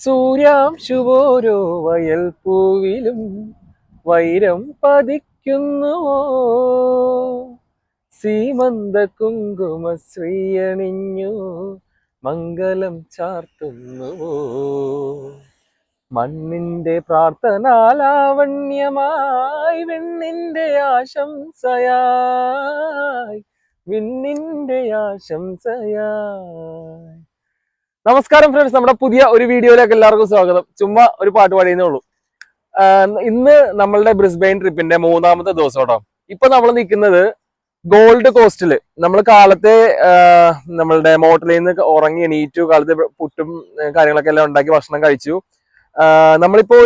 സൂര്യാംശുവോരോ വയൽ പൂവിലും വൈരം പതിക്കുന്നുവോ സീമന്ത കുങ്കുമ ശ്രീയണിഞ്ഞു മംഗലം ചാർത്തുന്നുവോ മണ്ണിന്റെ പ്രാർത്ഥനാലാവണ്യമായി വിണ്ണിന്റെ ആശംസയായി വിണ്ണിന്റെ ആശംസയായി. നമസ്കാരം ഫ്രണ്ട്സ്, നമ്മുടെ പുതിയ ഒരു വീഡിയോയിലേക്ക് എല്ലാവർക്കും സ്വാഗതം. ചുമ്മാ ഒരു പാട്ട് പാടിയെന്നേ ഉള്ളൂ. ഇന്ന് നമ്മളുടെ ബ്രിസ്ബെയിൻ ട്രിപ്പിന്റെ 3-ാമത്തെ ദിവസം കേട്ടോ. ഇപ്പൊ നമ്മൾ നിൽക്കുന്നത് ഗോൾഡ് കോസ്റ്റില്. നമ്മൾ കാലത്തെ നമ്മളുടെ മോട്ടലിൽ നിന്ന് ഉറങ്ങി എണീറ്റു, കാലത്ത് പുട്ടും കാര്യങ്ങളൊക്കെ എല്ലാം ഉണ്ടാക്കി ഭക്ഷണം കഴിച്ചു. നമ്മളിപ്പോ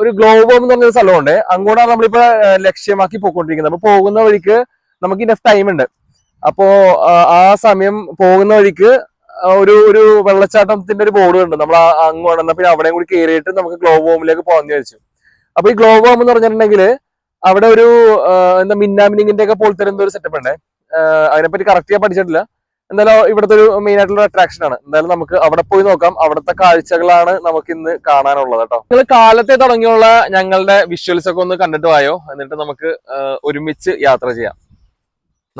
ഒരു ഗ്ലോബോം എന്ന് പറഞ്ഞൊരു സ്ഥലമുണ്ട്, അങ്ങോട്ടാണ് നമ്മളിപ്പോ ലക്ഷ്യമാക്കി പോയിക്കൊണ്ടിരിക്കുന്നത്. അപ്പൊ പോകുന്ന വഴിക്ക് നമുക്ക് ഇനഫ് ടൈം ഉണ്ട്. അപ്പോ ആ സമയം പോകുന്ന വഴിക്ക് ഒരു വെള്ളച്ചാട്ടത്തിന്റെ ഒരു ബോർഡ് ഉണ്ട്. നമ്മൾ അങ്ങോട്ട് വന്നാൽ പിന്നെ അവിടെയും കൂടി കയറിയിട്ട് നമുക്ക് ഗ്ലോബോമിലേക്ക് പോകാന്ന് വിചാരിച്ചു. അപ്പൊ ഈ ഗ്ലോബോം എന്ന് പറഞ്ഞിട്ടുണ്ടെങ്കിൽ അവിടെ ഒരു എന്താ മിന്നാമിനിങ്ങിന്റെ ഒക്കെ പോലത്തെ എന്തോ ഒരു സെറ്റപ്പ് ഉണ്ട്. അതിനെപ്പറ്റി കറക്റ്റ് ഞാൻ പഠിച്ചിട്ടില്ല. എന്തായാലും ഇവിടുത്തെ ഒരു മെയിൻ ആയിട്ടുള്ള അട്രാക്ഷൻ ആണ്. എന്തായാലും നമുക്ക് അവിടെ പോയി നോക്കാം. അവിടുത്തെ കാഴ്ചകളാണ് നമുക്ക് ഇന്ന് കാണാനുള്ളത് കേട്ടോ. നിങ്ങൾ കാലത്തെ തുടങ്ങിയുള്ള ഞങ്ങളുടെ വിഷ്വൽസ് ഒക്കെ ഒന്ന് കണ്ടിട്ട് പോയോ, എന്നിട്ട് നമുക്ക് ഒരുമിച്ച് യാത്ര ചെയ്യാം.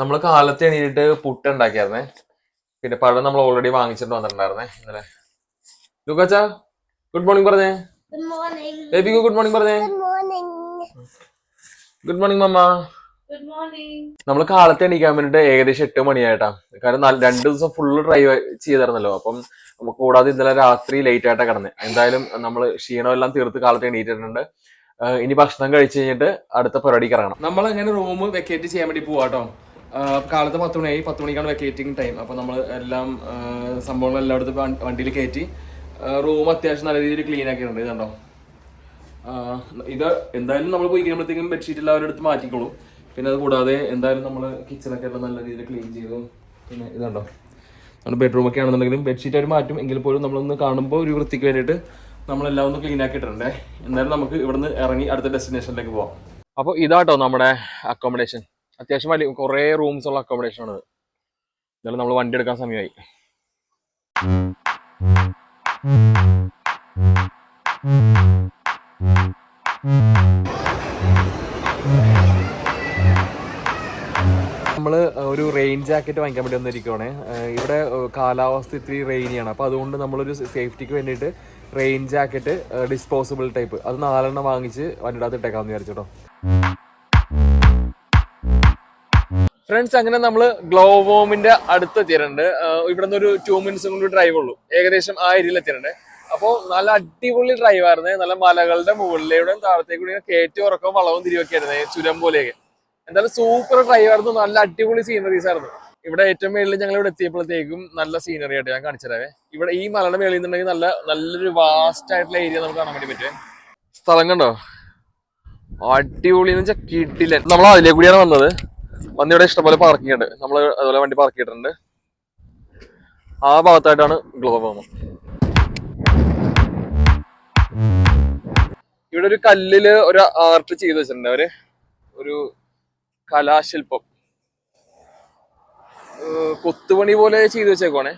നമ്മൾ കാലത്ത് എണീറ്റിട്ട് പുട്ട് ഉണ്ടാക്കിയായിരുന്നേ. പിന്നെ പഴം നമ്മൾ ഓൾറെഡി വാങ്ങിച്ചിട്ട് വന്നിട്ടുണ്ടായിരുന്നേ ഇന്നലെ. ലൂക്കാച്ചാ ഗുഡ് മോർണിംഗ് പറഞ്ഞേ. ബേബിക്ക് ഗുഡ് മോർണിംഗ് പറഞ്ഞേ. ഗുഡ് മോർണിംഗ് മമ്മ. നമ്മൾ കാലത്ത് എണീക്കാൻ വേണ്ടിട്ട് ഏകദേശം 8 മണിയായിട്ടാ. കാരണം 2 ദിവസം ഫുള്ള് ഡ്രൈവ് ചെയ്തായിരുന്നല്ലോ. അപ്പം നമുക്ക് കൂടാതെ ഇന്നലെ രാത്രി ലേറ്റ് ആയിട്ടാ കിടന്നത്. എന്തായാലും നമ്മൾ ക്ഷീണം എല്ലാം തീർത്ത് കാലത്ത് എണീറ്റിട്ടുണ്ട്. ഇനി ഭക്ഷണം കഴിച്ചു കഴിഞ്ഞിട്ട് അടുത്ത പരിപാടിക്ക് ഇറങ്ങണം. നമ്മൾ അങ്ങനെ റൂം വെക്കേറ്റ് ചെയ്യാൻ വേണ്ടി പോവാട്ടോ. കാലത്ത് 10 മണിയായി. 10 മണിക്കാണ് വെക്കേറ്റിംഗ് ടൈം. അപ്പോൾ നമ്മൾ എല്ലാം സംഭവങ്ങൾ എല്ലായിടത്തും വണ്ടിയിൽ കയറ്റി റൂം അത്യാവശ്യം നല്ല രീതിയിൽ ക്ലീൻ ആക്കിയിട്ടുണ്ട്. ഇതുണ്ടോ, ഇത് എന്തായാലും നമ്മൾ പോയി കഴിയുമ്പോഴത്തേക്കും ബെഡ്ഷീറ്റ് എല്ലാവരും എടുത്ത് മാറ്റിക്കോളും. പിന്നെ അത് കൂടാതെ എന്തായാലും നമ്മൾ കിച്ചണൊക്കെ എല്ലാം നല്ല രീതിയിൽ ക്ലീൻ ചെയ്തു. പിന്നെ ഇതുണ്ടോ, നമ്മുടെ ബെഡ്റൂമൊക്കെ ആണെന്നുണ്ടെങ്കിലും ബെഡ്ഷീറ്റ് അവർ മാറ്റും. എങ്കിൽ പോലും നമ്മളൊന്ന് കാണുമ്പോൾ ഒരു വൃത്തിക്ക് വേണ്ടിയിട്ട് നമ്മളെല്ലാം ഒന്ന് ക്ലീൻ ആക്കിയിട്ടുണ്ടേ. എന്തായാലും നമുക്ക് ഇവിടുന്ന് ഇറങ്ങി അടുത്ത ഡെസ്റ്റിനേഷനിലേക്ക് പോവാം. അപ്പോൾ ഇതാട്ടോ നമ്മുടെ അക്കോമഡേഷൻ. അത്യാവശ്യം വലിയ കുറേ റൂംസ് ഉള്ള അക്കോമഡേഷൻ ആണ്. എന്നാലും നമ്മൾ വണ്ടി എടുക്കാൻ സമയമായി. നമ്മൾ ഒരു റെയിൻ ജാക്കറ്റ് വാങ്ങിക്കാൻ വേണ്ടി വന്നിരിക്കുവാണേ. ഇവിടെ കാലാവസ്ഥ ഇത്തിരി റെയിനിയാണ്. അപ്പോൾ അതുകൊണ്ട് നമ്മളൊരു സേഫ്റ്റിക്ക് വേണ്ടിയിട്ട് റെയിൻ ജാക്കറ്റ് ഡിസ്പോസിബിൾ ടൈപ്പ് അത് 4 എണ്ണം വാങ്ങിച്ച് വണ്ടിയുടെ അകത്ത് ഇട്ടേക്കാമെന്ന് വിചാരിച്ചോട്ടോ. ഫ്രണ്ട്സ്, അങ്ങനെ നമ്മൾ ഗ്ലോബോമിന്റെ അടുത്ത് എത്തിയിട്ടുണ്ട്. ഇവിടെ നിന്ന് ഒരു 2 മിനിറ്റ്സ് കൊണ്ട് ഡ്രൈവ് ഉള്ളൂ. ഏകദേശം ആ ഏരിയയിൽ എത്തിയിട്ടുണ്ട്. അപ്പോൾ നല്ല അടിപൊളി ഡ്രൈവ് ആയിരുന്നേ. നല്ല മലകളുടെ മുകളിലൂടെയും താഴത്തേക്കൂടെ കയറ്റി ഉറക്കവും വളവും തിരിവൊക്കെ ആയിരുന്നേ, ചുരം പോലെയൊക്കെ. എന്തായാലും സൂപ്പർ ഡ്രൈവ് ആയിരുന്നു. നല്ല അടിപൊളി സീനറീസ് ആയിരുന്നു. ഇവിടെ ഏറ്റവും മേളിൽ ഞങ്ങൾ ഇവിടെ എത്തിയപ്പോഴത്തേക്കും നല്ല സീനറി ആയിട്ട് ഞാൻ കാണിച്ചു തരാവേ. ഇവിടെ ഈ മലയുടെ മേളിൽ നിന്നുണ്ടെങ്കിൽ നല്ലൊരു വാസ്റ്റ് ആയിട്ടുള്ള ഏരിയ നമുക്ക് കാണാൻ വേണ്ടി പറ്റുമേ. സ്ഥലം കണ്ടോ, അടിപൊളി എന്ന് വെച്ചാൽ കിട്ടില്ല. നമ്മൾ അതിലേ കൂടിയാണ് വന്നത്. ഇവിടെ ഇഷ്ടംപോലെ പാർക്കിംഗ് ഉണ്ട്. നമ്മൾ അതുപോലെ വണ്ടി പാർക്ക് ചെയ്തിട്ടുണ്ട്. ആ ഭാഗത്തായിട്ടാണ് ഗ്ലോബോം. ഇവിടെ ഒരു കല്ലില് ഒരു ആർട്ട് ചെയ്ത് വെച്ചിട്ടുണ്ട് അവര്. ഒരു കലാശില്പം കൊത്തുപണി പോലെ ചെയ്തു വെച്ചേക്കുവാണേ.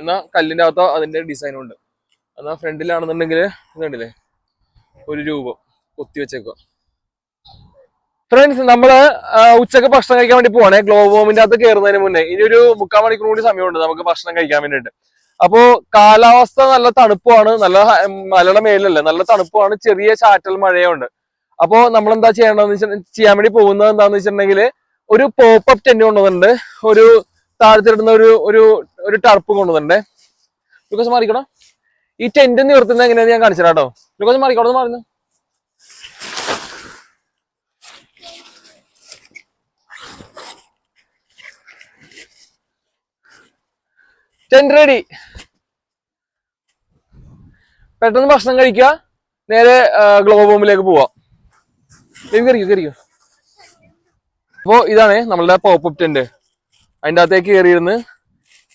എന്നാ കല്ലിന്റെ അകത്ത് അതിന്റെ ഡിസൈനും ഉണ്ട്. എന്നാ ഫ്രണ്ടിലാണെന്നുണ്ടെങ്കിൽ ഇതുണ്ടല്ലേ, ഒരു രൂപം കൊത്തി വെച്ചേക്കുക. ഫ്രണ്ട്സ്, നമ്മള് ഉച്ചക്ക് ഭക്ഷണം കഴിക്കാൻ വേണ്ടി പോവാണേ. ഗ്ലോബോമിന്റെ അകത്ത് കയറുന്നതിന് മുന്നേ ഇനി ഒരു 3/4 മണിക്കൂർ കൂടി സമയമുണ്ട് നമുക്ക് ഭക്ഷണം കഴിക്കാൻ വേണ്ടിയിട്ട്. അപ്പോ കാലാവസ്ഥ നല്ല തണുപ്പാണ്. നല്ല മലയുടെ മേലല്ലേ, നല്ല തണുപ്പാണ്. ചെറിയ ചാറ്റൽ മഴയുണ്ട്. അപ്പോ നമ്മൾ എന്താ ചെയ്യേണ്ടതെന്ന് ചെയ്യാൻ വേണ്ടി പോകുന്നത് എന്താന്ന് വെച്ചിട്ടുണ്ടെങ്കിൽ ഒരു പോപ്പ് ടെന്റ് കൊണ്ടുവന്നിട്ടുണ്ട്. ഒരു താഴത്തിടുന്ന ഒരു ടർപ്പ് കൊണ്ടുവന്നിട്ടുണ്ടേ. ലുക്കോസ് മാറിക്കണം. ഈ ടെന്റ് നിവർത്തുന്നത് എങ്ങനെയാന്ന് ഞാൻ കാണിച്ചു തരാം കേട്ടോ. ലുക്കോസ് മാറിക്കോടെ മാറുന്നു. Tent ready. പെട്ടെന്ന് ഭക്ഷണം കഴിക്കുക, നേരെ ഗ്ലോബോമിലേക്ക് പോവാം. കയറിക്കോ. അപ്പോ ഇതാണ് നമ്മളുടെ പോപ്പ് ടെന്റ്. അതിൻ്റെ അകത്തേക്ക് കയറിയിരുന്ന്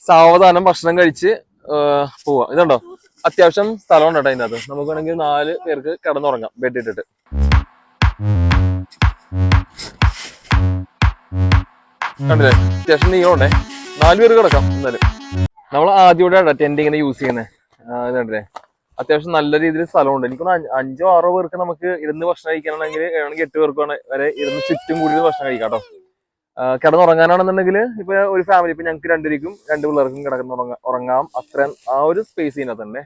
സാവധാനം ഭക്ഷണം കഴിച്ച് പോവാം. ഇതുണ്ടോ, അത്യാവശ്യം സ്ഥലമുണ്ട് കേട്ടോ അതിൻ്റെ അകത്ത്. നമുക്ക് വേണമെങ്കിൽ 4 പേർക്ക് കിടന്നുറങ്ങാം ബെഡ് ഇട്ടിട്ട്. കണ്ടില്ലേ, അത്യാവശ്യം നീളമുണ്ടേ. 4 പേര് കിടക്കാം. എന്തായാലും നമ്മൾ ആദ്യമായിട്ടാണ് ടെന്റ് ഇങ്ങനെ യൂസ് ചെയ്യുന്നത്. ഇതുണ്ടല്ലേ, അത്യാവശ്യം നല്ല രീതിയിൽ സ്ഥലമുണ്ട്. എനിക്കൊന്ന് 5-6 പേർക്ക് നമുക്ക് ഇരുന്ന് ഭക്ഷണം കഴിക്കാനാണെങ്കിൽ 8 പേർക്ക് വരെ ഇരുന്ന് ചുറ്റും കൂടി ഭക്ഷണം കഴിക്കാം കേട്ടോ. കിടന്നുറങ്ങാനാണെന്നുണ്ടെങ്കിൽ ഇപ്പൊ ഒരു ഫാമിലി, ഇപ്പൊ ഞങ്ങൾക്ക് 2 പേർക്കും 2 പിള്ളേർക്കും ഉറങ്ങാം. അത്രയും ആ ഒരു സ്പേസ് ഇതിനകത്ത് തന്നെ.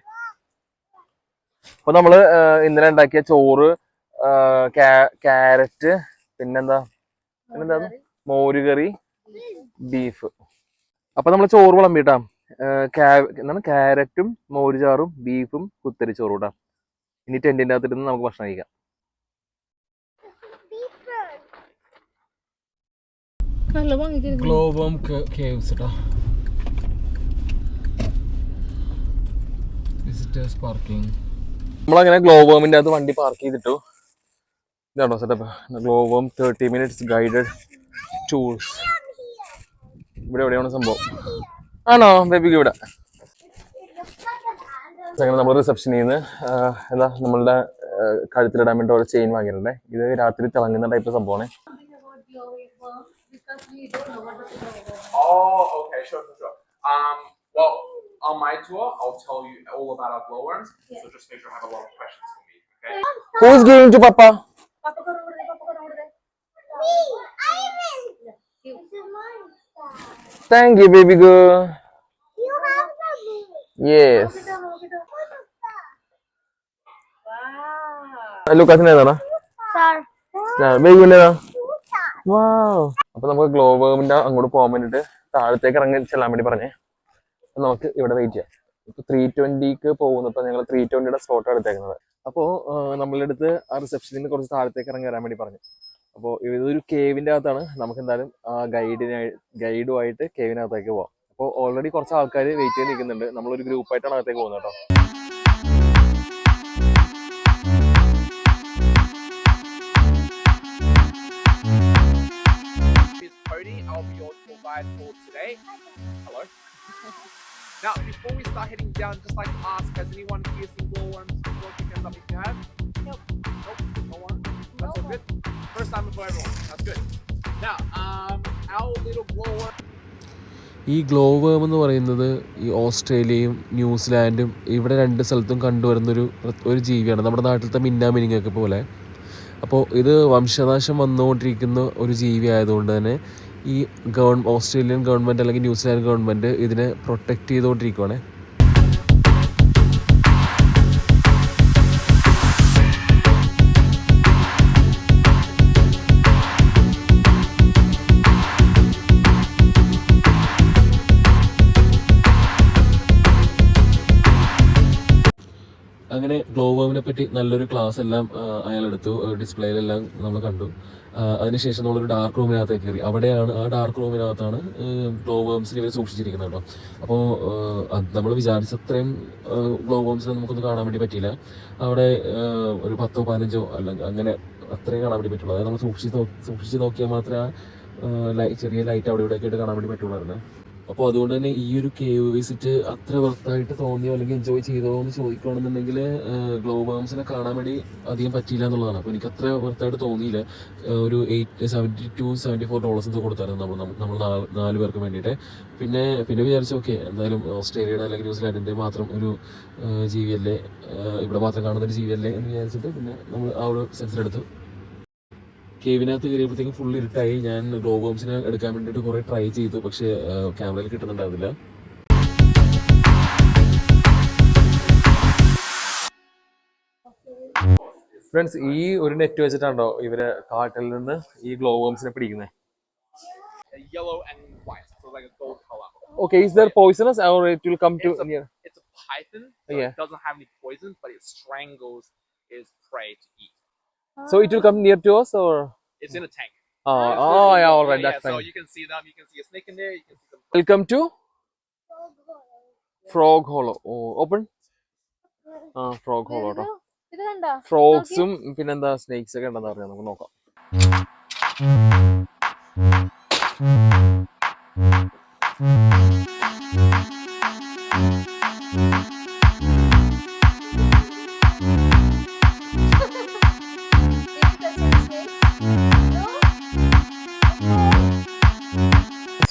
അപ്പൊ നമ്മള് ഇന്നലെ ഉണ്ടാക്കിയ ചോറ്, ക്യാരറ്റ്, പിന്നെന്താ മോരുകറി, ബീഫ്. അപ്പൊ നമ്മള് ചോറ് വിളമ്പിട്ടാ. എന്താണ് ക്യാരറ്റും മോരുചാറും ബീഫും കുത്തരിച്ചോറും ഇടാം. ഇനി ടെന്റിന്റെ അകത്തിരുന്ന് നമുക്ക് ഭക്ഷണം കഴിക്കാം. ഗ്ലോബം കേവ്സ് ട്ടോ. Visitors parking. നമ്മളങ്ങനെ ഗ്ലോബമിന്റെ അകത്ത് വണ്ടി പാർക്ക് ചെയ്തിട്ടു. ഇതാണോ സെറ്റപ്പ്? ഗ്ലോബം 30 minutes guided tours. ഇവിടെ എവിടെയാണ് സംഭവം? ആണോ ബേബിക്ക് ഇവിടെ? അങ്ങനെ നമ്മൾ റിസപ്ഷനിൽ നിന്ന് എന്താ നമ്മളുടെ കഴുത്തിലിടാൻ വേണ്ടി ഒരു ചെയിൻ വാങ്ങിയിട്ടുണ്ടേ. ഇത് രാത്രി തിളങ്ങുന്ന ടൈപ്പ് സംഭവമാണ്. Oh, okay, sure. Well, on my tour, I'll tell you all about our glowworms. Yeah. So just make sure you have a lot of questions for me, okay? Who is giving to Papa? Me, Ivan. This is mine. Thank you, baby girl. You have the book. Yes. Wow. Lucas ഏതാണോ? Sir. ബേബിന്റെ ഏതാ? വാവ്. അപ്പൊ നമുക്ക് ഗ്ലോബമിന്റെ അങ്ങോട്ട് പോകാൻ വേണ്ടിട്ട് താഴത്തേക്ക് ഇറങ്ങി ചെല്ലാൻ വേണ്ടി പറഞ്ഞേ. നമുക്ക് ഇവിടെ വെയിറ്റ് ചെയ്യാം. ഇപ്പൊ 3:20 പോകുന്നു. ഇപ്പൊ ഞങ്ങൾ 3:20 സ്ലോട്ട് എടുത്തേക്കുന്നത്. അപ്പോൾ നമ്മളുടെ അടുത്ത് ആ റിസപ്ഷനിൽ നിന്ന് കുറച്ച് താഴത്തേക്ക് ഇറങ്ങി വരാൻ വേണ്ടി പറഞ്ഞു. അപ്പോൾ ഇതൊരു കേവിന്റെ അകത്താണ്. നമുക്ക് എന്തായാലും ഗൈഡുമായിട്ട് കേവിനകത്തേക്ക് പോവാം. അപ്പോൾ ഓൾറെഡി കുറച്ച് ആൾക്കാർ വെയിറ്റ് ചെയ്ത് നിൽക്കുന്നുണ്ട്. നമ്മളൊരു ഗ്രൂപ്പായിട്ടാണ് അകത്തേക്ക് പോകുന്നത് കേട്ടോ. I'll be your tour guide for today. Hello. Now, before we start heading down, just like to ask, has anyone here seen glowworms before? Pick hands up if you have. Nope. No one. That's all good. First time for everyone. That's good. Now, our little glowworm. ഈ ഗ്ലോവേം എന്ന് പറയുന്നത് ഈ ഓസ്ട്രേലിയയും ന്യൂസിലാൻഡും ഇവിടെ 2 സ്ഥലത്തും കണ്ടുവരുന്നൊരു ജീവിയാണ്. നമ്മുടെ നാട്ടിലത്തെ മിന്നാമിനിങ്ങൊക്കെ പോലെ. അപ്പോൾ ഇത് വംശനാശം വന്നുകൊണ്ടിരിക്കുന്ന ഒരു ജീവി ആയതുകൊണ്ട് തന്നെ ഈ ഓസ്ട്രേലിയൻ ഗവൺമെൻറ് അല്ലെങ്കിൽ ന്യൂസിലാൻഡ് ഗവൺമെൻറ് ഇതിനെ പ്രൊട്ടക്റ്റ് ചെയ്തുകൊണ്ടിരിക്കുകയാണ്. അങ്ങനെ ഗ്ലോവേമിനെ പറ്റി നല്ലൊരു ക്ലാസ് എല്ലാം അയാളെടുത്തു. ഡിസ്പ്ലേയിലെല്ലാം നമ്മൾ കണ്ടു. അതിനുശേഷം നമ്മളൊരു ഡാർക്ക് റൂമിനകത്തേക്ക് കയറി. അവിടെയാണ് ആ ഡാർക്ക് റൂമിനകത്താണ് ഗ്ലോവേംസിനെ ഇവർ സൂക്ഷിച്ചിരിക്കുന്നത് കേട്ടോ. അപ്പോൾ നമ്മൾ വിചാരിച്ചത്രയും ഗ്ലോവേംസിനെ നമുക്കൊന്നും കാണാൻ വേണ്ടി പറ്റിയില്ല. അവിടെ ഒരു 10-15 അല്ലെങ്കിൽ അങ്ങനെ അത്രയും കാണാൻ വേണ്ടി പറ്റുള്ളൂ. അതായത് നമ്മൾ സൂക്ഷിച്ച് നോക്കിയാൽ മാത്രമേ ചെറിയ ലൈറ്റ് അവിടെ ഇവിടെയൊക്കെ ആയിട്ട് കാണാൻ വേണ്ടി പറ്റുള്ളായിരുന്നു. അപ്പോൾ അതുകൊണ്ട് തന്നെ ഈ ഒരു കേവ് വിസിറ്റ് അത്ര വർത്തായിട്ട് തോന്നിയോ അല്ലെങ്കിൽ എൻജോയ് ചെയ്തോ എന്ന് ചോദിക്കുകയാണെന്നുണ്ടെങ്കിൽ ഗ്ലോവേംസിനെ കാണാൻ വേണ്ടി അധികം പറ്റിയില്ല എന്നുള്ളതാണ്. അപ്പോൾ എനിക്ക് അത്ര വർത്തായിട്ട് തോന്നിയില്ല. ഒരു $72-74 എന്തോ കൊടുത്തായിരുന്നു നമ്മൾ 4 പേർക്ക് വേണ്ടിയിട്ട്. പിന്നെ വിചാരിച്ചു ഓക്കെ എന്തായാലും ഓസ്ട്രേലിയയുടെ അല്ലെങ്കിൽ ന്യൂസിലാൻഡിൻ്റെ മാത്രം ഒരു ജീവിയല്ലേ, ഇവിടെ മാത്രം കാണുന്നൊരു ജീവിയല്ലേ എന്ന് വിചാരിച്ചിട്ട് പിന്നെ നമ്മൾ ആ ഒരു സെൻസിലെടുത്തു. കേവിനകത്ത് കയറിയപ്പോഴത്തേക്കും ഫുൾ ഇരുട്ടായി. ഞാൻ ഗ്ലോവേംസിനെ എടുക്കാൻ വേണ്ടിയിട്ട് കുറേ ട്രൈ ചെയ്തു, പക്ഷേ ക്യാമറയിൽ കിട്ടുന്നുണ്ടായിരുന്നില്ല. ഫ്രണ്ട്സ്, ഈ ഒരു നെറ്റ് വെച്ചിട്ടാണോ ഇവര് കാട്ടിൽ നിന്ന് ഈ ഗ്ലോവേംസിനെ പിടിക്കുന്നത്? Yellow and white, so like a gold color. Okay, is there poisonous or it will come to near? It's a python, so it doesn't have any poison, but it strangles its prey to eat. So it will come near to us or? It's in a tank. Yeah, all right, that's fine. So you can see them, you can see a snake in there, you can see them. Welcome to Frog Hollow. Oh, open. Frog Hollow. ഫ്രോഗ്സും പിന്നെന്താ snakes ഒക്കെ ഉണ്ടെന്ന് പറഞ്ഞാൽ നമുക്ക് നോക്കാം.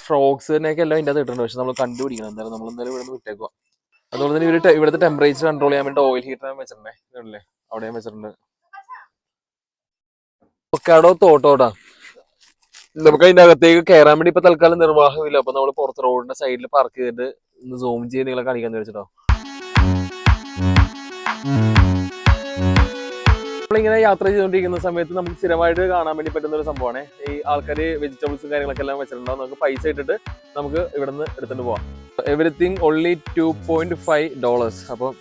ഫ്രോഗ്സിനെയൊക്കെ എല്ലാം ഇതിൻ്റെ അത് ഇട്ടുണ്ട്. പക്ഷെ നമ്മൾ കണ്ടുപിടിക്കണം. എന്തായാലും നമ്മൾ എന്തായാലും ഇവിടെ നിന്ന് വിട്ടേക്കുക. അതുപോലെ തന്നെ ഇവിടുത്തെ ടെമ്പറേച്ചർ കൺട്രോൾ ചെയ്യാൻ വേണ്ടി ഓയിൽ ഹീറ്റർ വെച്ചിട്ടുണ്ടേ, ഇതല്ലേ അവിടെയും വെച്ചിട്ടുണ്ട്. അവക്കാഡോ തോട്ടോടാ. നമുക്ക് അതിന്റെ അകത്തേക്ക് കയറാൻ വേണ്ടി ഇപ്പൊ തൽക്കാലം നിർവാഹമില്ല. അപ്പൊ നമ്മൾ പുറത്ത് റോഡിന്റെ സൈഡിൽ പാർക്ക് ചെയ്തിട്ട് ഒന്ന് സൂം ചെയ്ത് നിങ്ങളെ കാണിക്കാന്ന് വെച്ചിട്ടോ. നമ്മളിങ്ങനെ യാത്ര ചെയ്തുകൊണ്ടിരിക്കുന്ന സമയത്ത് നമുക്ക് സ്ഥിരമായിട്ട് കാണാൻ വേണ്ടി പറ്റുന്ന ഒരു സംഭവമാണ് ഈ ആൾക്കാർ വെജിറ്റബിൾസും കാര്യങ്ങളൊക്കെ എല്ലാം വെച്ചിട്ടുണ്ടാവും. നമുക്ക് പൈസ ഇട്ടിട്ട് നമുക്ക് ഇവിടെ നിന്ന് എടുത്തിട്ട് പോവാം. Everything only $2.5. അപ്പം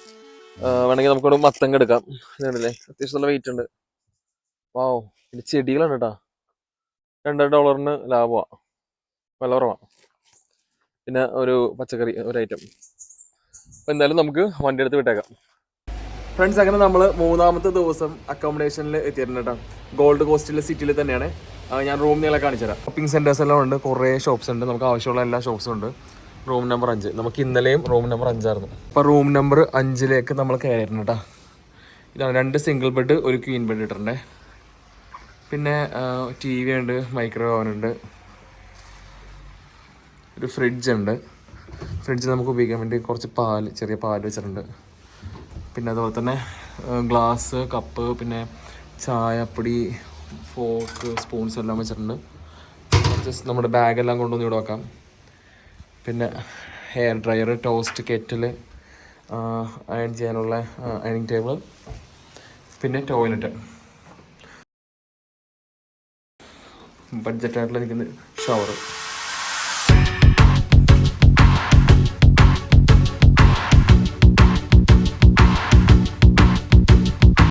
വേണമെങ്കിൽ നമുക്കൊരു മത്തങ്ങ എടുക്കാം. ഇതുണ്ടല്ലേ, അത്യാവശ്യം നല്ല വെയിറ്റ് ഉണ്ട്. വാവ്, ഇത് ചെടികളാണ് കേട്ടോ. $2 ലാഭമാണ്, വില കുറവാണ്. പിന്നെ ഒരു പച്ചക്കറി ഒരു ഐറ്റം. അപ്പം എന്തായാലും നമുക്ക് വണ്ടി എടുത്ത് വിട്ടേക്കാം. ഫ്രണ്ട്സ്, അങ്ങനെ നമ്മൾ മൂന്നാമത്തെ ദിവസം അക്കോമഡേഷനിൽ എത്തിയിട്ടുണ്ട് കേട്ടോ. ഗോൾഡ് കോസ്റ്റിലെ സിറ്റിയിൽ തന്നെയാണ്. ഞാൻ റൂം നിങ്ങളെ കാണിച്ചു തരാം. ഷോപ്പിംഗ് സെൻറ്റേഴ്സ് എല്ലാം ഉണ്ട്, കുറേ ഷോപ്സ് ഉണ്ട്. നമുക്ക് ആവശ്യമുള്ള എല്ലാ ഷോപ്സും ഉണ്ട്. Room number 5. നമുക്ക് ഇന്നലെയും റൂം നമ്പർ 5 ആയിരുന്നു. അപ്പോൾ റൂം നമ്പർ 5 നമ്മൾ കയറിയിരുന്നു കേട്ടോ. ഇതാണ് 2 സിംഗിൾ ബെഡ്, ഒരു ക്വീൻ ബെഡ് ഇട്ടിട്ടുണ്ട്. പിന്നെ TV ഉണ്ട്, മൈക്രോവേവ് ഓവൻ ഉണ്ട്, ഒരു ഫ്രിഡ്ജ് ഉണ്ട്. ഫ്രിഡ്ജ് നമുക്ക് ഉപയോഗിക്കാൻ വേണ്ടി കുറച്ച് ചെറിയ പാല് വെച്ചിട്ടുണ്ട്. പിന്നെ അതുപോലെ തന്നെ ഗ്ലാസ്, കപ്പ്, പിന്നെ ചായപ്പൊടി, ഫോർക്ക്, സ്പൂൺസ് എല്ലാം വെച്ചിട്ടുണ്ട്. ജസ്റ്റ് നമ്മുടെ ബാഗെല്ലാം കൊണ്ടുവന്ന് ഇവിടെ വെക്കാം. പിന്നെ hair dryer, toast kettle, iron ചെയ്യാനുള്ള അയണിങ് ടേബിൾ, പിന്നെ ടോയ്ലറ്റ്. ബഡ്ജറ്റായിട്ടുള്ള നിൽക്കുന്ന ഷവർ.